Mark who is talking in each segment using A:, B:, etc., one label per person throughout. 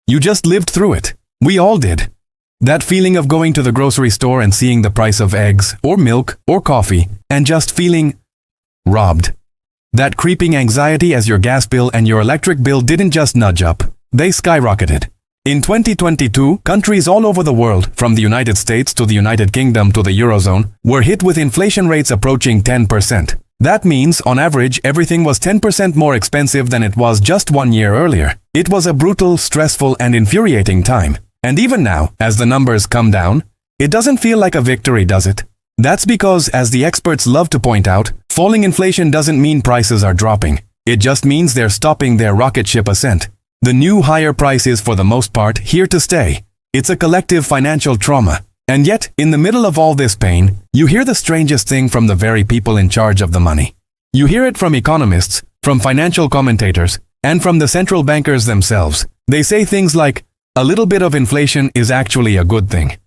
A: You just lived through it. We all did. That feeling of going to the grocery store and seeing the price of eggs, or milk, or coffee, and just feeling robbed. That creeping anxiety as your gas bill and your electric bill didn't just nudge up, they skyrocketed. In 2022, countries all over the world, from the United States to the United Kingdom to the Eurozone, were hit with inflation rates approaching 10%. That means, on average, everything was 10% more expensive than it was just 1 year earlier. It was a brutal, stressful, and infuriating time. And even now, as the numbers come down, it doesn't feel like a victory, does it? That's because, as the experts love to point out, falling inflation doesn't mean prices are dropping. It just means they're stopping their rocket ship ascent. The new higher price is, for the most part, here to stay. It's a collective financial trauma. And yet, in the middle of all this pain, you hear the strangest thing from the very people in charge of the money. You hear it from economists, from financial commentators, and from the central bankers themselves. They say things like, a little bit of inflation is actually a good thing.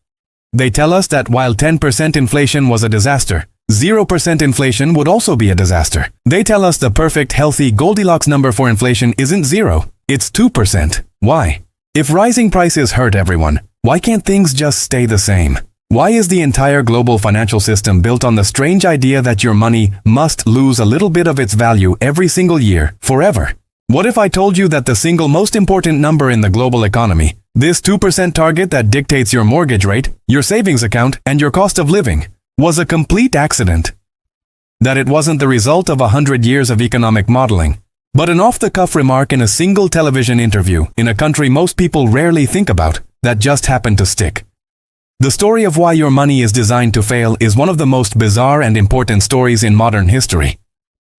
A: They tell us that while 10% inflation was a disaster, 0% inflation would also be a disaster. They tell us the perfect, healthy Goldilocks number for inflation isn't 0, it's 2%. Why? If rising prices hurt everyone, why can't things just stay the same? Why is the entire global financial system built on the strange idea that your money must lose a little bit of its value every single year, forever? What if I told you that the single most important number in the global economy, this 2% target that dictates your mortgage rate, your savings account, and your cost of living, was a complete accident? That it wasn't the result of 100 years of economic modeling, but an off-the-cuff remark in a single television interview in a country most people rarely think about, that just happened to stick. The story of why your money is designed to fail is one of the most bizarre and important stories in modern history.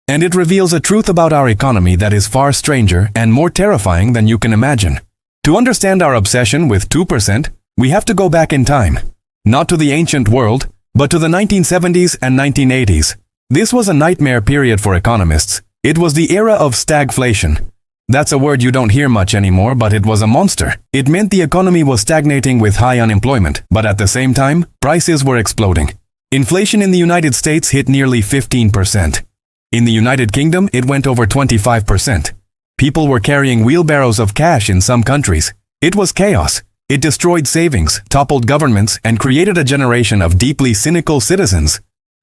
A: And it reveals a truth about our economy that is far stranger and more terrifying than you can imagine. To understand our obsession with 2%, we have to go back in time. Not to the ancient world, but to the 1970s and 1980s. This was a nightmare period for economists. It was the era of stagflation. That's a word you don't hear much anymore, but it was a monster. It meant the economy was stagnating with high unemployment, but at the same time, prices were exploding. Inflation in the United States hit nearly 15%. In the United Kingdom, it went over 25%. People were carrying wheelbarrows of cash in some countries. It was chaos. It destroyed savings, toppled governments, and created a generation of deeply cynical citizens.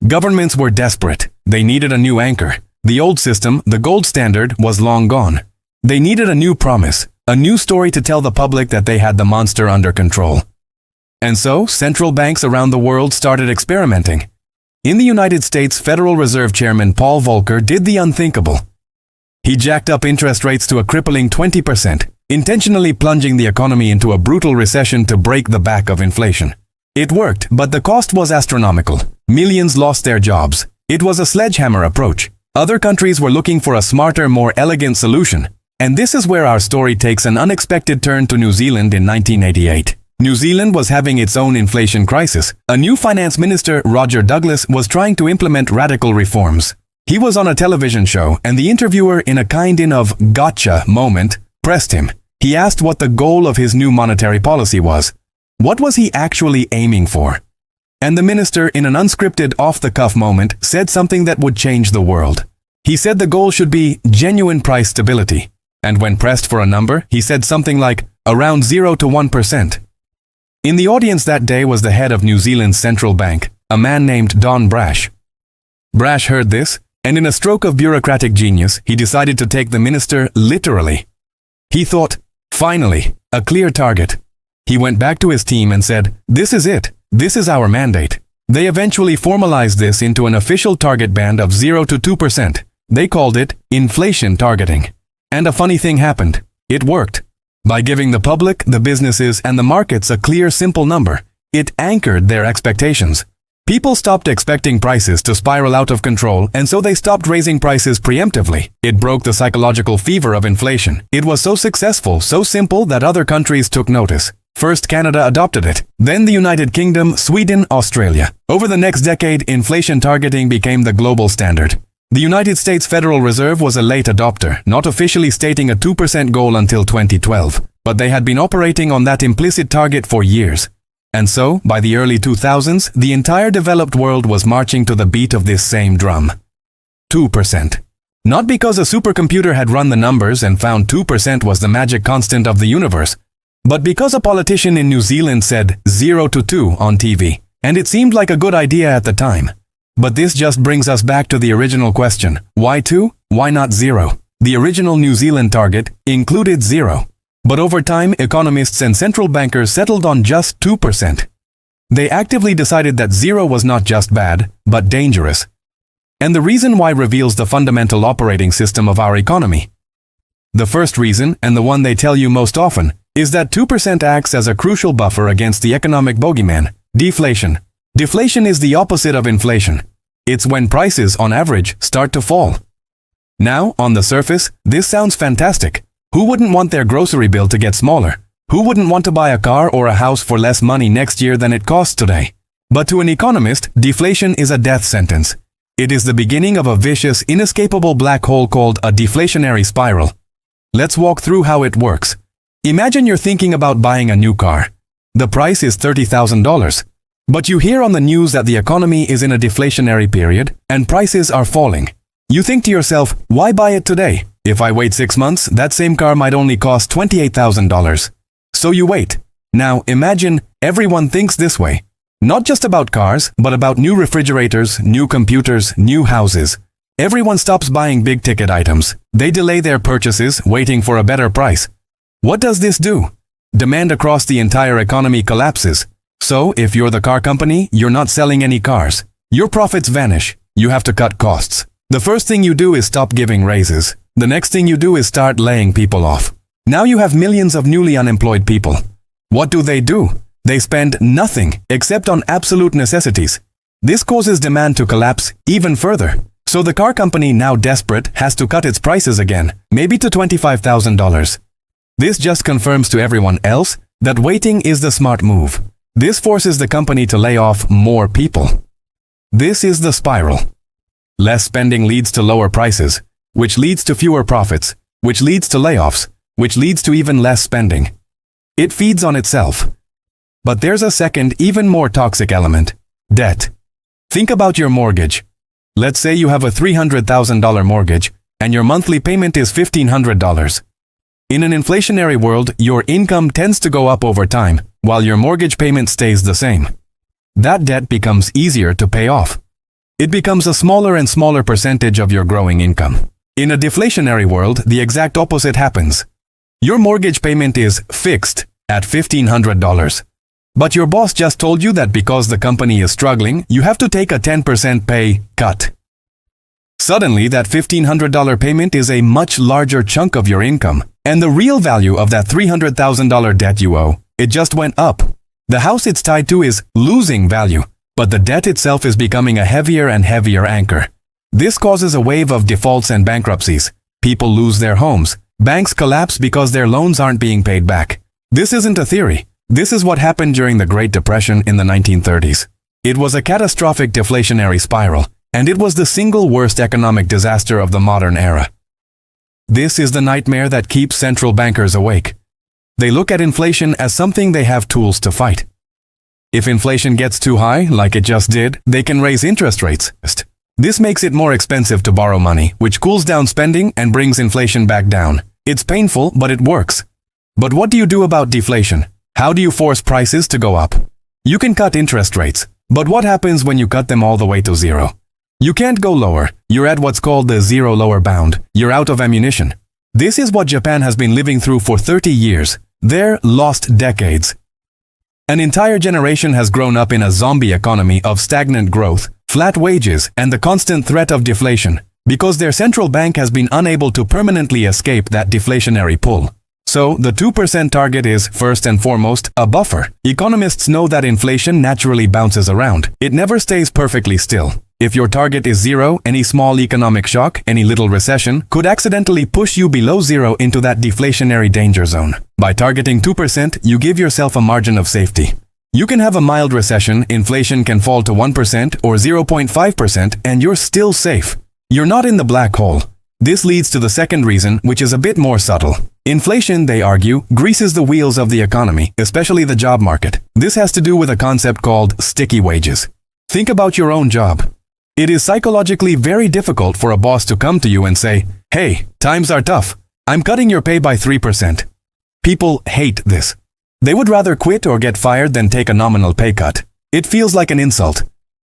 A: Governments were desperate. They needed a new anchor. The old system, the gold standard, was long gone. They needed a new promise, a new story to tell the public that they had the monster under control. And so, central banks around the world started experimenting. In the United States, Federal Reserve Chairman Paul Volcker did the unthinkable. He jacked up interest rates to a crippling 20%, intentionally plunging the economy into a brutal recession to break the back of inflation. It worked, but the cost was astronomical. Millions lost their jobs. It was a sledgehammer approach. Other countries were looking for a smarter, more elegant solution. And this is where our story takes an unexpected turn to New Zealand in 1988. New Zealand was having its own inflation crisis. A new finance minister, Roger Douglas, was trying to implement radical reforms. He was on a television show, and the interviewer, in a kind of gotcha moment, pressed him. He asked what the goal of his new monetary policy was. What was he actually aiming for? And the minister, in an unscripted, off-the-cuff moment, said something that would change the world. He said the goal should be genuine price stability. And when pressed for a number, he said something like around 0 to 1%. In the audience that day was the head of New Zealand's central bank, a man named Don Brash. Brash heard this, and in a stroke of bureaucratic genius, he decided to take the minister literally. He thought, finally, a clear target. He went back to his team and said, this is it. This is our mandate. They eventually formalized this into an official target band of 0 to 2%. They called it inflation targeting. And a funny thing happened. It worked. By giving the public, the businesses, and the markets a clear, simple number, it anchored their expectations. People stopped expecting prices to spiral out of control, and so they stopped raising prices preemptively. It broke the psychological fever of inflation. It was so successful, so simple, that other countries took notice. First, Canada adopted it. Then the United Kingdom, Sweden, Australia. Over the next decade, inflation targeting became the global standard. The United States Federal Reserve was a late adopter, not officially stating a 2% goal until 2012, but they had been operating on that implicit target for years. And so, by the early 2000s, the entire developed world was marching to the beat of this same drum. 2%. Not because a supercomputer had run the numbers and found 2% was the magic constant of the universe, But because a politician in New Zealand said 0 to 2 on TV, and it seemed like a good idea at the time. But this just brings us back to the original question. Why 2? Why not 0? The original New Zealand target included 0. But over time, economists and central bankers settled on just 2%. They actively decided that 0 was not just bad, but dangerous. And the reason why reveals the fundamental operating system of our economy. The first reason, and the one they tell you most often, is that 2% acts as a crucial buffer against the economic bogeyman, deflation. Deflation is the opposite of inflation. It's when prices, on average, start to fall. Now, on the surface, this sounds fantastic. Who wouldn't want their grocery bill to get smaller? Who wouldn't want to buy a car or a house for less money next year than it costs today? But to an economist, deflation is a death sentence. It is the beginning of a vicious, inescapable black hole called a deflationary spiral. Let's walk through how it works. Imagine you're thinking about buying a new car. The price is $30,000. But you hear on the news that the economy is in a deflationary period and prices are falling. You think to yourself, why buy it today? If I wait 6 months, that same car might only cost $28,000. So you wait. Now imagine everyone thinks this way. Not just about cars, but about new refrigerators, new computers, new houses. Everyone stops buying big-ticket items. They delay their purchases, waiting for a better price. What does this do? Demand across the entire economy collapses. So, if you're the car company, you're not selling any cars. Your profits vanish. You have to cut costs. The first thing you do is stop giving raises. The next thing you do is start laying people off. Now you have millions of newly unemployed people. What do? They spend nothing except on absolute necessities. This causes demand to collapse even further. So the car company, now desperate, has to cut its prices again, maybe to $25,000. This just confirms to everyone else that waiting is the smart move. This forces the company to lay off more people. This is the spiral. Less spending leads to lower prices, which leads to fewer profits, which leads to layoffs, which leads to even less spending. It feeds on itself. But there's a second, even more toxic element: debt. Think about your mortgage. Let's say you have a $300,000 mortgage, and your monthly payment is $1,500. In an inflationary world, your income tends to go up over time, while your mortgage payment stays the same. That debt becomes easier to pay off. It becomes a smaller and smaller percentage of your growing income. In a deflationary world, the exact opposite happens. Your mortgage payment is fixed at $1,500. But your boss just told you that because the company is struggling, you have to take a 10% pay cut. Suddenly, that $1,500 payment is a much larger chunk of your income, and the real value of that $300,000 debt you owe, it just went up. The house it's tied to is losing value, but the debt itself is becoming a heavier and heavier anchor. This causes a wave of defaults and bankruptcies. People lose their homes. Banks collapse because their loans aren't being paid back. This isn't a theory. This is what happened during the Great Depression in the 1930s. It was a catastrophic deflationary spiral, and it was the single worst economic disaster of the modern era. This is the nightmare that keeps central bankers awake. They look at inflation as something they have tools to fight. If inflation gets too high, like it just did, they can raise interest rates. This makes it more expensive to borrow money, which cools down spending and brings inflation back down. It's painful, but it works. But what do you do about deflation? How do you force prices to go up? You can cut interest rates, but what happens when you cut them all the way to zero? You can't go lower. You're at what's called the zero lower bound. You're out of ammunition. This is what Japan has been living through for 30 years. Their lost decades. An entire generation has grown up in a zombie economy of stagnant growth, flat wages, and the constant threat of deflation, because their central bank has been unable to permanently escape that deflationary pull. So, the 2% target is, first and foremost, a buffer. Economists know that inflation naturally bounces around. It never stays perfectly still. If your target is zero, any small economic shock, any little recession, could accidentally push you below zero into that deflationary danger zone. By targeting 2%, you give yourself a margin of safety. You can have a mild recession, inflation can fall to 1% or 0.5%, and you're still safe. You're not in the black hole. This leads to the second reason, which is a bit more subtle. Inflation, they argue, greases the wheels of the economy, especially the job market. This has to do with a concept called sticky wages. Think about your own job. It is psychologically very difficult for a boss to come to you and say, "Hey, times are tough. I'm cutting your pay by 3%. People hate this. They would rather quit or get fired than take a nominal pay cut. It feels like an insult.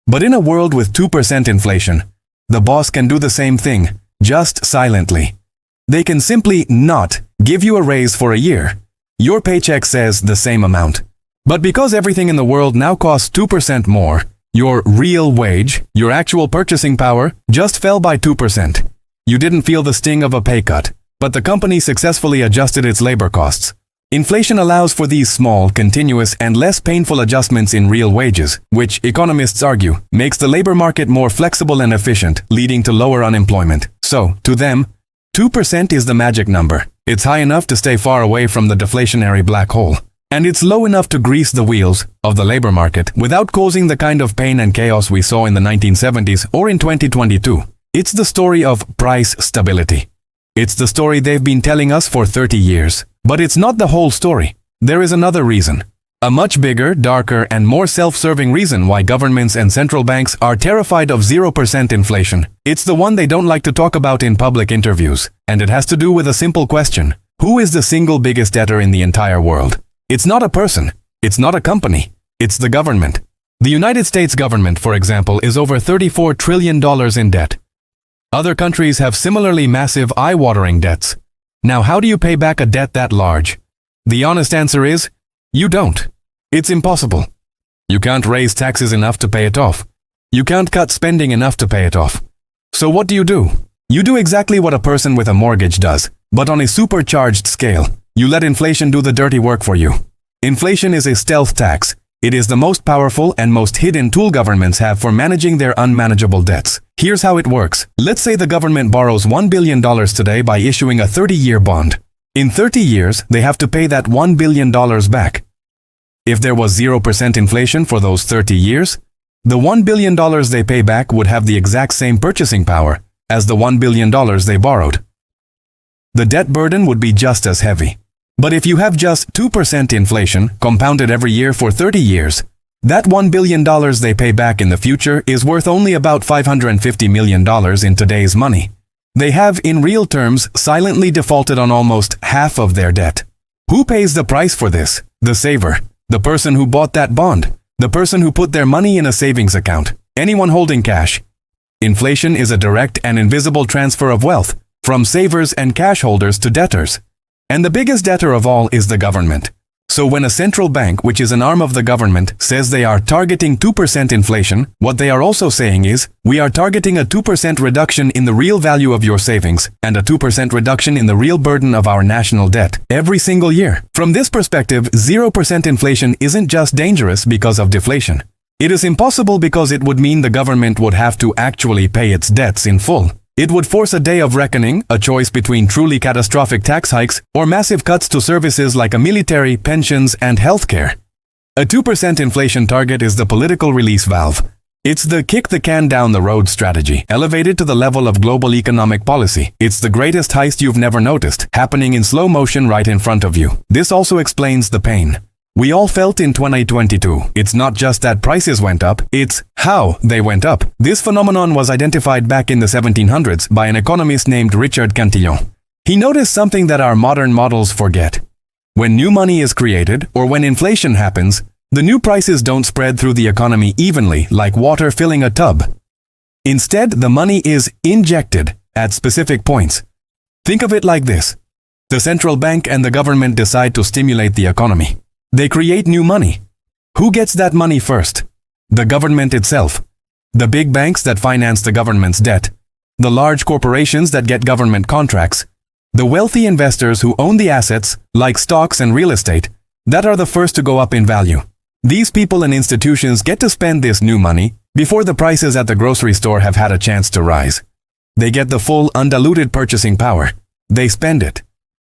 A: But in a world with 2% inflation, the boss can do the same thing, just silently. They can simply not give you a raise for a year. Your paycheck says the same amount. But because everything in the world now costs 2% more, your real wage, your actual purchasing power, just fell by 2%. You didn't feel the sting of a pay cut, but the company successfully adjusted its labor costs. Inflation allows for these small, continuous, and less painful adjustments in real wages, which, economists argue, makes the labor market more flexible and efficient, leading to lower unemployment. So, to them, 2% is the magic number. It's high enough to stay far away from the deflationary black hole. And it's low enough to grease the wheels of the labor market without causing the kind of pain and chaos we saw in the 1970s or in 2022. It's the story of price stability. It's the story they've been telling us for 30 years. But it's not the whole story. There is another reason. A much bigger, darker, and more self-serving reason why governments and central banks are terrified of 0% inflation. It's the one they don't like to talk about in public interviews. And it has to do with a simple question. Who is the single biggest debtor in the entire world? It's not a person. It's not a company. It's the government. The United States government, for example, is over $34 trillion in debt. Other countries have similarly massive, eye-watering debts. Now, how do you pay back a debt that large? The honest answer is, you don't. It's impossible. You can't raise taxes enough to pay it off. You can't cut spending enough to pay it off. So what do? You do exactly what a person with a mortgage does, but on a supercharged scale. You let inflation do the dirty work for you. Inflation is a stealth tax. It is the most powerful and most hidden tool governments have for managing their unmanageable debts. Here's how it works. Let's say the government borrows $1 billion today by issuing a 30-year bond. In 30 years, they have to pay that $1 billion back. If there was 0% inflation for those 30 years, the $1 billion they pay back would have the exact same purchasing power as the $1 billion they borrowed. The debt burden would be just as heavy. But if you have just 2% inflation, compounded every year for 30 years, that $1 billion they pay back in the future is worth only about $550 million in today's money. They have, in real terms, silently defaulted on almost half of their debt. Who pays the price for this? The saver. The person who bought that bond. The person who put their money in a savings account. Anyone holding cash. Inflation is a direct and invisible transfer of wealth from savers and cash holders to debtors. And the biggest debtor of all is the government. So when a central bank, which is an arm of the government, says they are targeting 2% inflation, what they are also saying is, we are targeting a 2% reduction in the real value of your savings and a 2% reduction in the real burden of our national debt every single year. From this perspective, 0% inflation isn't just dangerous because of deflation. It is impossible because it would mean the government would have to actually pay its debts in full. It would force a day of reckoning, a choice between truly catastrophic tax hikes or massive cuts to services like a military, pensions, and healthcare. A 2% inflation target is the political release valve. It's the kick the can down the road strategy, elevated to the level of global economic policy. It's the greatest heist you've never noticed, happening in slow motion right in front of you. This also explains the pain we all felt in 2022. It's not just that prices went up, it's how they went up. This phenomenon was identified back in the 1700s by an economist named Richard Cantillon. He noticed something that our modern models forget. When new money is created, or when inflation happens, the new prices don't spread through the economy evenly like water filling a tub. Instead, the money is injected at specific points. Think of it like this. The central bank and the government decide to stimulate the economy. They create new money. Who gets that money first? The government itself. The big banks that finance the government's debt. The large corporations that get government contracts. The wealthy investors who own the assets, like stocks and real estate, that are the first to go up in value. These people and institutions get to spend this new money before the prices at the grocery store have had a chance to rise. They get the full, undiluted purchasing power. They spend it.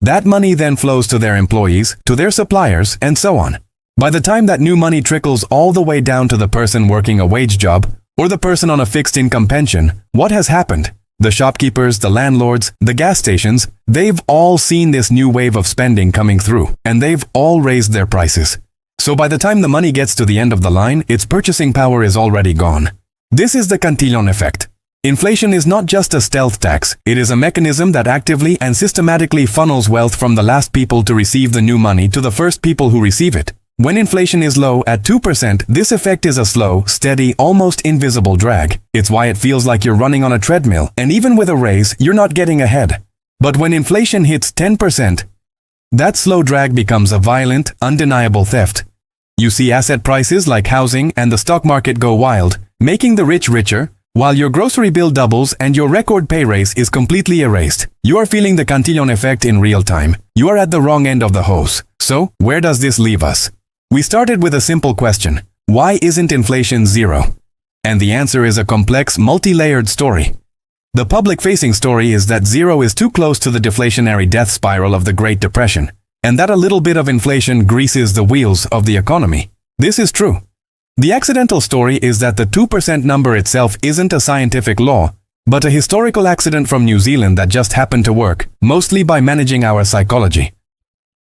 A: That money then flows to their employees, to their suppliers, and so on. By the time that new money trickles all the way down to the person working a wage job or the person on a fixed income pension, what has happened? The shopkeepers, the landlords, the gas stations, they've all seen this new wave of spending coming through, and they've all raised their prices. So by the time the money gets to the end of the line, its purchasing power is already gone. This is the Cantillon effect. Inflation is not just a stealth tax, it is a mechanism that actively and systematically funnels wealth from the last people to receive the new money to the first people who receive it. When inflation is low at 2%, this effect is a slow, steady, almost invisible drag. It's why it feels like you're running on a treadmill, and even with a raise, you're not getting ahead. But when inflation hits 10%, that slow drag becomes a violent, undeniable theft. You see asset prices like housing and the stock market go wild, making the rich richer, while your grocery bill doubles and your record pay raise is completely erased. You are feeling the Cantillon effect in real time. You are at the wrong end of the hose. So, where does this leave us? We started with a simple question. Why isn't inflation zero? And the answer is a complex, multi-layered story. The public-facing story is that zero is too close to the deflationary death spiral of the Great Depression, and that a little bit of inflation greases the wheels of the economy. This is true. The accidental story is that the 2% number itself isn't a scientific law, but a historical accident from New Zealand that just happened to work, mostly by managing our psychology.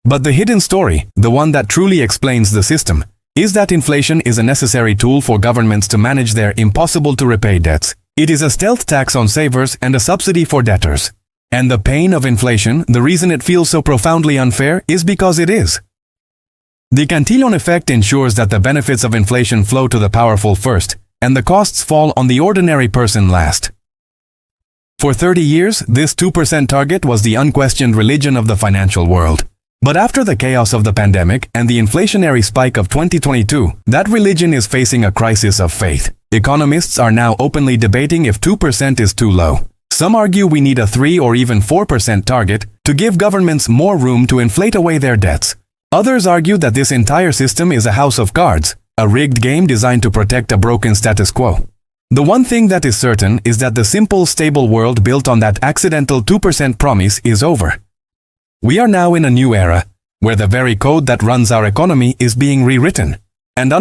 A: But the hidden story, the one that truly explains the system, is that inflation is a necessary tool for governments to manage their impossible-to-repay debts. It is a stealth tax on savers and a subsidy for debtors. And the pain of inflation, the reason it feels so profoundly unfair, is because it is. The Cantillon effect ensures that the benefits of inflation flow to the powerful first, and the costs fall on the ordinary person last. For 30 years, this 2% target was the unquestioned religion of the financial world. But after the chaos of the pandemic and the inflationary spike of 2022, that religion is facing a crisis of faith. Economists are now openly debating if 2% is too low. Some argue we need a 3 or even 4% target to give governments more room to inflate away their debts. Others argue that this entire system is a house of cards, a rigged game designed to protect a broken status quo. The one thing that is certain is that the simple, stable world built on that accidental 2% promise is over. We are now in a new era, where the very code that runs our economy is being rewritten. And